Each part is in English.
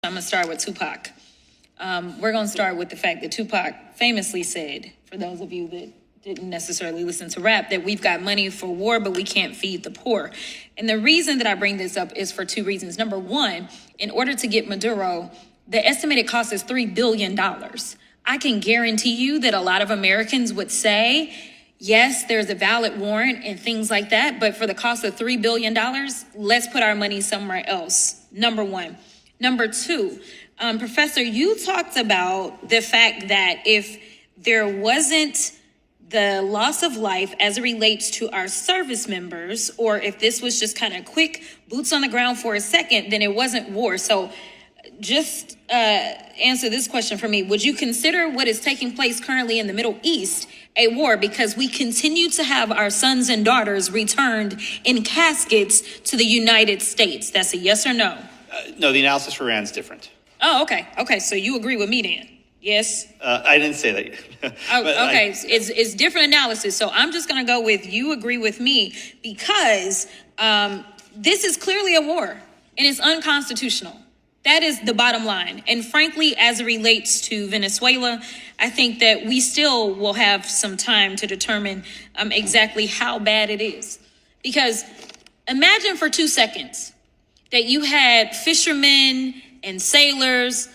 I'm going to start with Tupac. We're going to start with the fact that Tupac famously said, for those of you that didn't necessarily listen to rap, that we've got money for war, but we can't feed the poor. And the reason that I bring this up is for two reasons. Number one, in order to get Maduro, the estimated cost is $3 billion. I can guarantee you that a lot of Americans would say, yes, there's a valid warrant and things like that, but for the cost of $3 billion, let's put our money somewhere else. Number one. Number two, Professor, you talked about the fact that if there wasn't the loss of life as it relates to our service members, or if this was just kind of quick boots on the ground for a second, then it wasn't war. So just answer this question for me. Would you consider what is taking place currently in the Middle East a war because we continue to have our sons and daughters returned in caskets to the United States? That's a yes or no? No, the analysis for Iran is different. Oh, okay. Okay, so you agree with me then? Yes? I didn't say that. Okay, it's different analysis. So I'm just going to go with you agree with me because this is clearly a war and it's unconstitutional. That is the bottom line. And frankly, as it relates to Venezuela, I think that we still will have some time to determine exactly how bad it is. Because imagine for 2 seconds that you had fishermen and sailors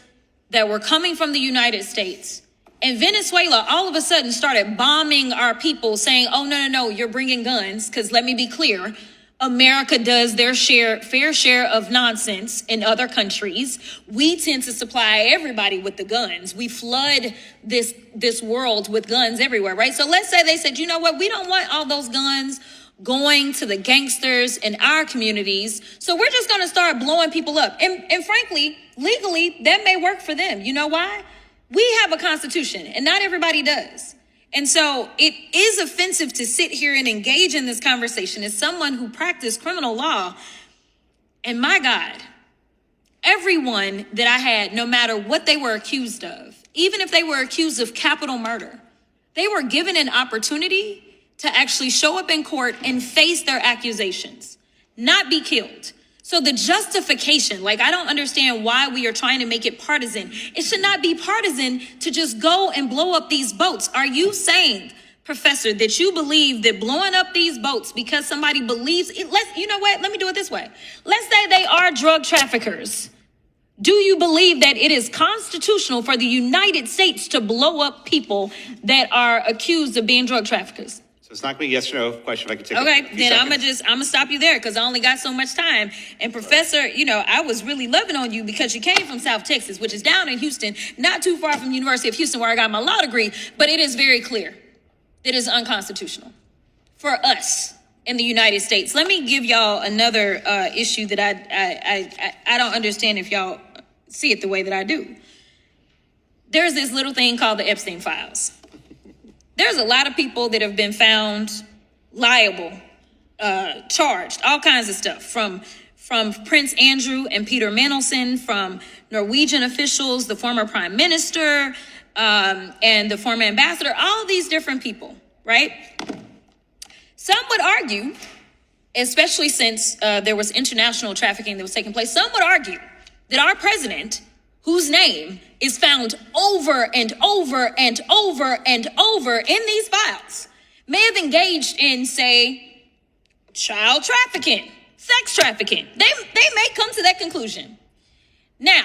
that were coming from the United States, and Venezuela all of a sudden started bombing our people, saying, oh, no, you're bringing guns. Because let me be clear, America does their fair share of nonsense in other countries. We tend to supply everybody with the guns. We flood this world with guns everywhere, right? So let's say they said, you know what, we don't want all those guns going to the gangsters in our communities. So we're just going to start blowing people up. And frankly, legally, that may work for them. You know why? We have a constitution and not everybody does. And so it is offensive to sit here and engage in this conversation as someone who practiced criminal law. And my God, everyone that I had, no matter what they were accused of, even if they were accused of capital murder, they were given an opportunity to actually show up in court and face their accusations, not be killed. So the justification, I don't understand why we are trying to make it partisan. It should not be partisan to just go and blow up these boats. Are you saying, Professor, that you believe that blowing up these boats because somebody believes it? You know what? Let me do it this way. Let's say they are drug traffickers. Do you believe that it is constitutional for the United States to blow up people that are accused of being drug traffickers? So it's not going to be a yes or no question. If I could take okay, then I'm gonna stop you there because I only got so much time. And Professor, I was really loving on you because you came from South Texas, which is down in Houston, not too far from the University of Houston where I got my law degree. But it is very clear that it is unconstitutional for us in the United States. Let me give y'all another issue that I don't understand if y'all see it the way that I do. There's this little thing called the Epstein files. There's a lot of people that have been found liable, charged, all kinds of stuff, from Prince Andrew and Peter Mandelson, from Norwegian officials, the former prime minister, and the former ambassador, all these different people, right? Some would argue, especially since there was international trafficking that was taking place, some would argue that our president, whose name is found over and over and over and over in these files, may have engaged in, say, child trafficking, sex trafficking. They may come to that conclusion. Now,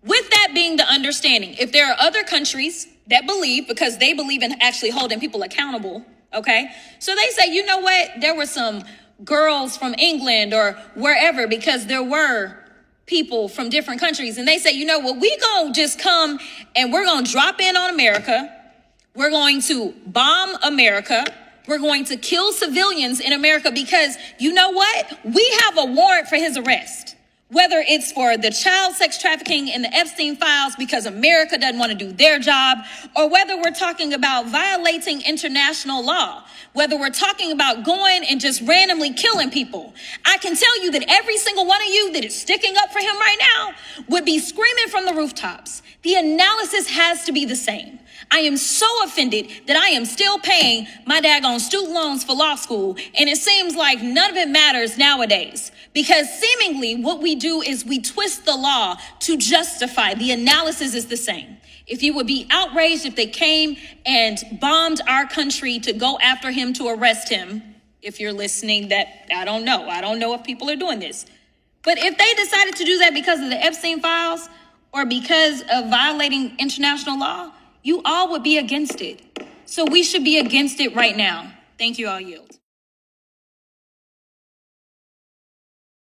with that being the understanding, if there are other countries that believe, because they believe in actually holding people accountable, okay? So they say, you know what? There were some girls from England or wherever, because there were people from different countries, and they say, you know what, we gonna just come and we're gonna drop in on America. We're going to bomb America. We're going to kill civilians in America because you know what? We have a warrant for his arrest. Whether it's for the child sex trafficking in the Epstein files because America doesn't want to do their job, or whether we're talking about violating international law, whether we're talking about going and just randomly killing people. I can tell you that every single one of you that is sticking up for him right now would be screaming from the rooftops The analysis has to be the same. I am so offended that I am still paying my daggone student loans for law school, and it seems like none of it matters nowadays, because seemingly what we do is we twist the law to justify. The analysis is the same. If you would be outraged if they came and bombed our country to go after him, to arrest him, if you're listening, that I don't know. I don't know if people are doing this. But if they decided to do that because of the Epstein files or because of violating international law, you all would be against it. So we should be against it right now. Thank you, all yield.